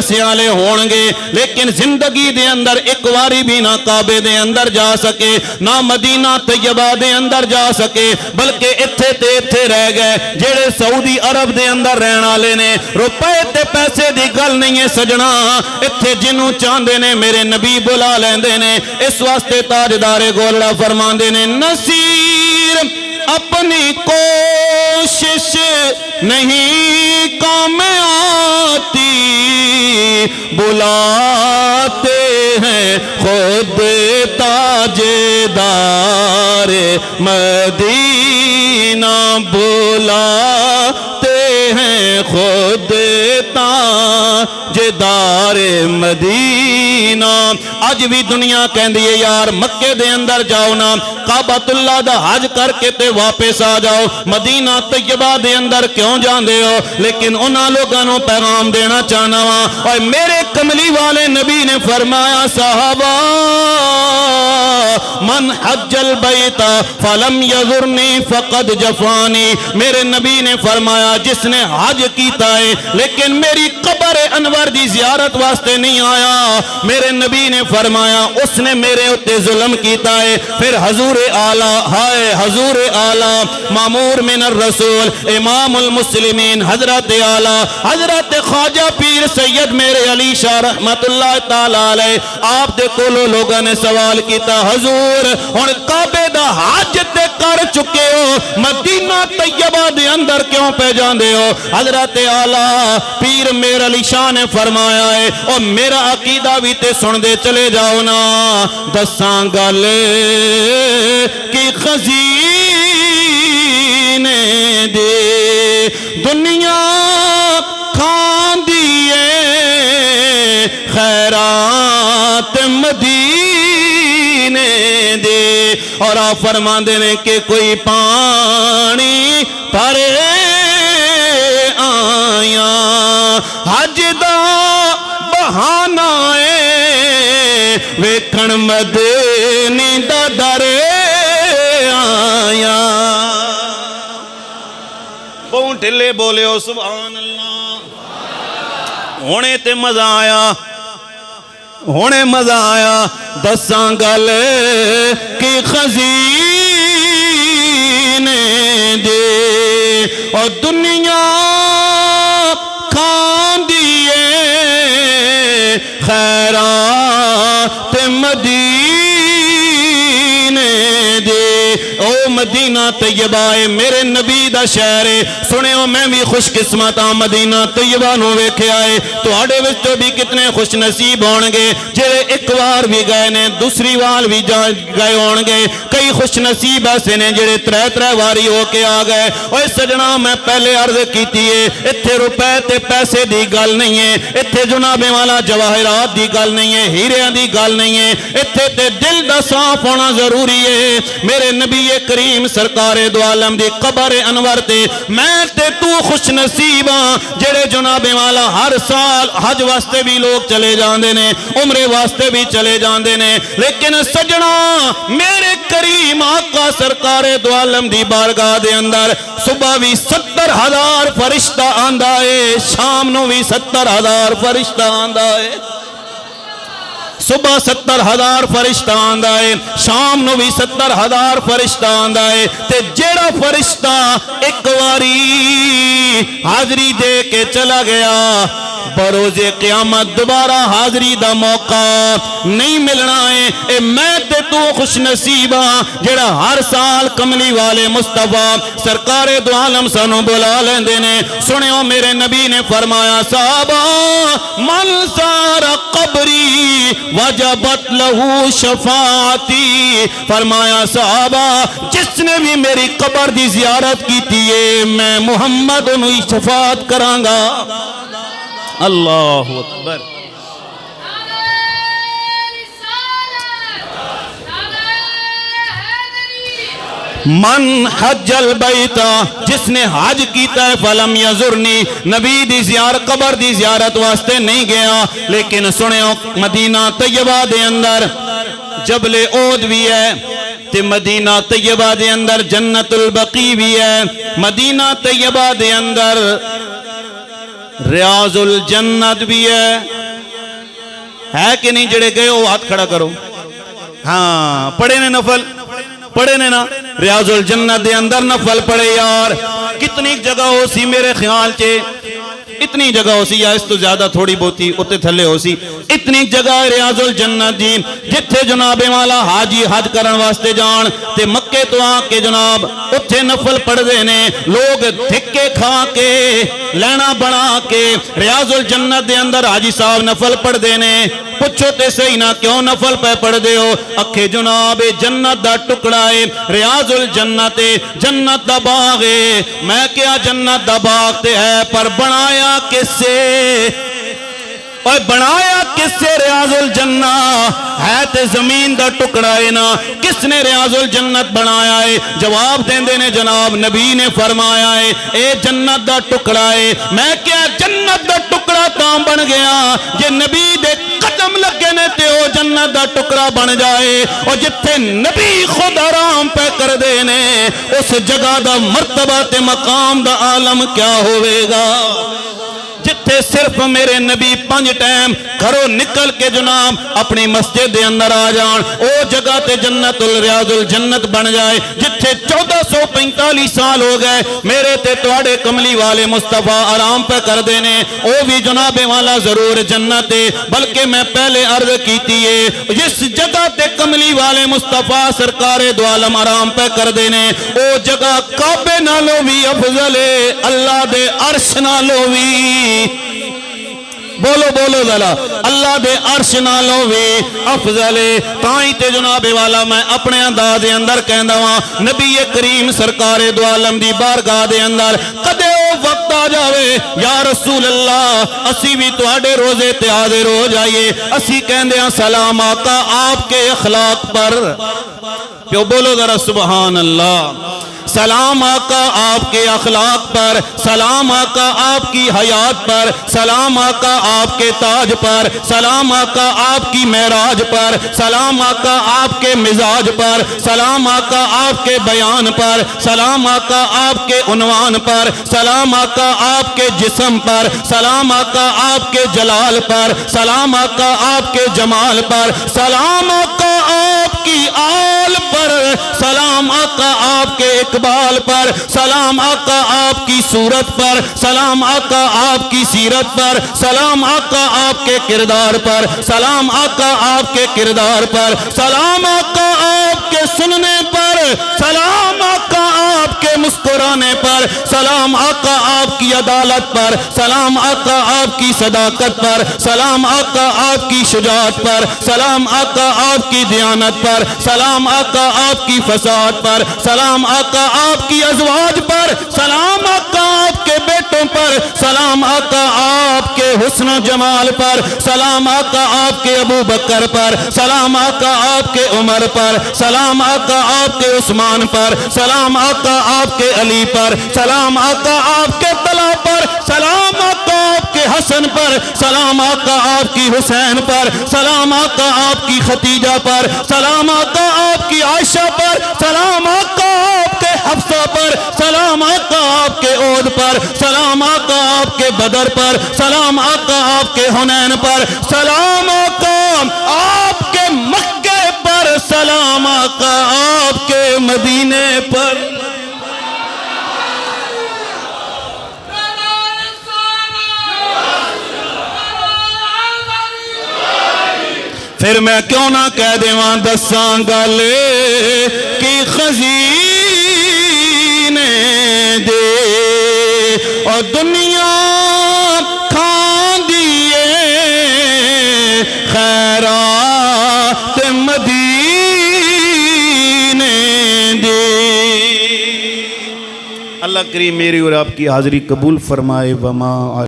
پیسے والے ہون گے لیکن زندگی دے اندر ایک واری بھی نہ کعبے دے اندر جا سکے نہ مدینہ طیبہ دے اندر جا سکے بلکہ اتھے تے اتھے رہ گئے جڑے سعودی عرب دے اندر رہن والے نے روپے تے پیسے دی گل نہیں ہے سجنا اتھے جنوں چاہندے نے میرے نبی بلا لیندے نے اس واسطے تاجدار گولڑا فرماندے نے نصیر اپنی کوشش نہیں کام آتی بلاتے ہیں خود تاجدار مدینہ بلاتے ہیں خود تاجدار مدینہ اج بھی دنیا کہندی ہے یار مکے دے اندر جاؤ نا کعبۃ اللہ دا حج کر کے تے واپس آ جاؤ مدینہ طیبہ دے اندر کیوں جاندے ہو لیکن انہاں لوگاں نوں پیغام دینا چاہنا وا اور میرے کملی والے نبی نے فرمایا صحابہ من حج البیت فلم یزرنی فقد جفانی میرے نبی نے فرمایا جس نے حج کیتا ہے لیکن میری قبر انور دی زیارت واسطے نہیں آیا میرے نبی نے فرمایا اس نے میرے اتے ظلم کیتا ہے پھر حضور اعلیٰ ہائے حضور اعلیٰ مامور من الرسول امام المسلمین حضرت اعلیٰ حضرت خواجہ پیر سید میرے علی شاہ رحمت اللہ تعالیٰ علیہ آپ دے کولو لوگاں نے سوال کیتا حضور ہن کعبے دا حج تے کر چکے ہو مدینہ طیبہ دے اندر کیوں پہ جاندے ہو حضرت اعلیٰ پیر میرے علی شاہ نے فرمایا ہے اور میرا عقیدہ بھی تے سن دے چلے جاؤ نا دساں گل کی خزینے دے دنیا کھان دیئے خیرات مدینے دے اور آپ فرمان دینے کہ کوئی پانی پرے آیا حج دا بہانہ ویکھن مدینی دا درے آیا بہن ٹھلے بولے ہو سبحان اللہ ہونے تے مزہ آیا ہونے مزہ آیا دساں گل کی خزینے دے اور دنیا کھان دیئے خیرات مدینے دے او مدینہ طیبہ میرے نبی دا شہر سنے ہو میں بھی خوش قسمت ہاں مدینہ طیبہ نو ویکھے آئے تو آڑے وچوں بھی کتنے خوش نصیب ہونگے جڑے ایک وار بھی گئے نے دوسری وار بھی گئے ہونگے کئی خوش نصیب ایسے نے جڑے ترے واری ہو کے آ گئے اوے سجنا میں پہلے عرض کیتی ہے اتھے روپے تے پیسے دی گل نہیں ہے اتھے جناب والا جواہرات دی گل نہیں ہے ہیریاں دی گل نہیں ہے اتھے تے دل دا صاف ہونا ضروری ہے میرے نبی کریم سرکار دو عالم دی قبر انور تے میں تے تو خوش نصیب ہاں جڑے جناب والا ہر سال حج واسطے بھی لوگ چلے جاندے نے عمرے واسطے بھی چلے جاندے نے لیکن سجنا میرے کریم آقا سرکار دو عالم دی بارگاہ دے اندر صبح بھی 70,000 فرشتہ آندا ہے شام نو بھی 70,000 فرشتہ آندا ہے صبح 70,000 فرشتہ آندا ہے شام نو بھی 70,000 فرشتہ آندا ہے تے جیڑا فرشتہ ایک واری حاضری دے کے چلا گیا بروز قیامت دوبارہ حاضری دا موقع نہیں ملنا ہے اے میں تے تو خوش نصیب ہاں جڑا ہر سال کملی والے مصطفیٰ سرکار دو عالم سانو بلا لیندے نے سنیو میرے نبی نے فرمایا صحابہ من سار قبری وجبت لہو شفاعتی فرمایا صحابہ جس نے بھی میری قبر دی زیارت کی تھی میں محمد انہی شفاعت کرانگا اللہ اکبر من حج البیتا جس نے حج کیتا ہے فلم یزرنی نبی دی زیارت قبر دی زیارت واسطے نہیں گیا لیکن سنیو مدینہ طیبہ دے اندر جبل عود بھی ہے تے مدینہ طیبہ دے اندر جنت البقیع بھی ہے مدینہ طیبہ دے اندر ریاض الجنت بھی ہے کہ نہیں؟ جڑے گئے ہو ہاتھ کھڑا کرو. ہاں پڑھے نے نفل پڑھے نے نا ریاض الجنت دے اندر نفل پڑھے یار. کتنی جگہ ہو سی میرے خیال چے اتنی جگہ ہو سی یا اس تو زیادہ تھوڑی بہتی اتے تھلے ہو سی. اتنی جگہ ریاض الجنت دی جتھے جناب والا حاجی حج کرن واسطے جان تے مکے تو آ کے جناب اتھے نفل پڑھ دے نے لوگ دھکے کھا کے لینا بنا کے ریاض الجنت دے اندر حاجی صاحب نفل پڑھ دے نے. پوچھو تے صحیح نہ کیوں نفل پہ پڑھ دے ہو؟ اکھے جناب جنت دا ٹکڑا ہے ریاض الجنت جنت دا باغ ہے. میں کیا جنت دا باغ تے ہے پر بنایا کس سے؟ اور بنایا کس سے ریاض الجنہ ہے تے زمین دا ٹکڑا ہے نا. کس نے ریاض الجنت بنایا ہے؟ جواب دیندے نے جناب نبی نے فرمایا ہے اے جنت دا ٹکڑا ہے. میں کیا جنت دا ٹکڑا تاں بن گیا جے نبی دے قدم لگے نے تے او جنت دا ٹکڑا بن جائے. اور جتھے نبی خود آرام پہ کر دے نے اس جگہ دا مرتبہ تے مقام دا عالم کیا ہوئے گا؟ جتھے صرف میرے نبی 5 ٹائم گھروں نکل کے جناب اپنی مسجد دے اندر آ جان او جگہ تے جنت ریاض الجنت بن جائے. جتھے 1445 سال ہو گئے میرے تے تواڈے کملی والے مصطفیٰ آرام پہ کر دینے او بھی جناب والا ضرور جنت ہے. بلکہ میں پہلے عرض کیتی ہے جس جگہ تے کملی والے مصطفیٰ سرکار دو عالم آرام پہ کر دینے او جگہ کعبے نالوں بھی افضل ہے اللہ دے عرش نالوں بھی. بولو بولو ذلا اللہ دے عرش نالوں بھی افضل ہے. تائیں تے جناب والا میں اپنے انداز اندر کہندا ہاں نبی کریم سرکار دو عالم دی بارگاہ دے اندر کدے او وقت آ جاوے یا رسول اللہ اسی بھی تواڈے روزے تے حاضر ہو جائیے. اسی کہندے ہاں سلام آقا آپ کے اخلاق پر. پیو بولو ذرا سبحان اللہ. سلام آقا آپ کے اخلاق پر، سلام آقا آپ کی حیات پر، سلام آقا آپ کے تاج پر، سلام آقا آپ کی معراج پر، سلام آقا آپ کے مزاج پر، سلام آقا آپ کے بیان پر، سلام آقا آپ کے عنوان پر، سلام آقا آپ کے جسم پر، سلام آقا آپ کے جلال پر، سلام آقا آپ کے جمال پر، سلام آقا آپ کی آل پر، سلام آقا آپ کے اقبال پر، سلام آقا آپ کی صورت پر، سلام آقا آپ کی سیرت پر، سلام آقا آپ کے کردار پر، سلام آقا آپ کے کردار پر، سلام آقا آپ کے سننے پر، سلام آقا آپ کے مسکرانے پر، سلام آقا آپ کی عدالت پر، سلام آقا آپ کی صداقت پر، سلام آقا آپ کی شجاعت پر، سلام آقا آپ کی دیانت پر، سلام آقا آپ کی فساد پر، سلام آقا آپ کی ازواج پر، سلام آقا آپ کے بیٹوں پر، سلام آقا آپ کے حسن و جمال پر، سلام آقا آپ کے ابو بکر پر، سلام آقا آپ کے عمر پر، سلام آقا آپ کے عثمان پر، سلام آقا آپ کے علی پر، سلام آقا آپ کے طلحہ پر، سلام آقا آپ کے حسن پر، سلام آقا آپ کی حسین پر، سلام آقا آپ کی ختیجہ پر، سلام آقا آپ کی عائشہ پر، سلام آقا آپ کے حفصہ پر، سلام آقا آپ کے عود پر، سلام آقا آپ کے بدر پر، سلام آقا آپ کے حنین پر، سلام آقا آپ کے مکے پر، سلام آقا آپ کے مدینے پر. پھر میں کیوں نہ کہہ دیواں دساں گل کی خزینے دے اور دنیا کھان دیئے خیرات مدینے دے. اللہ کریم میری اور آپ کی حاضری قبول فرمائے. وما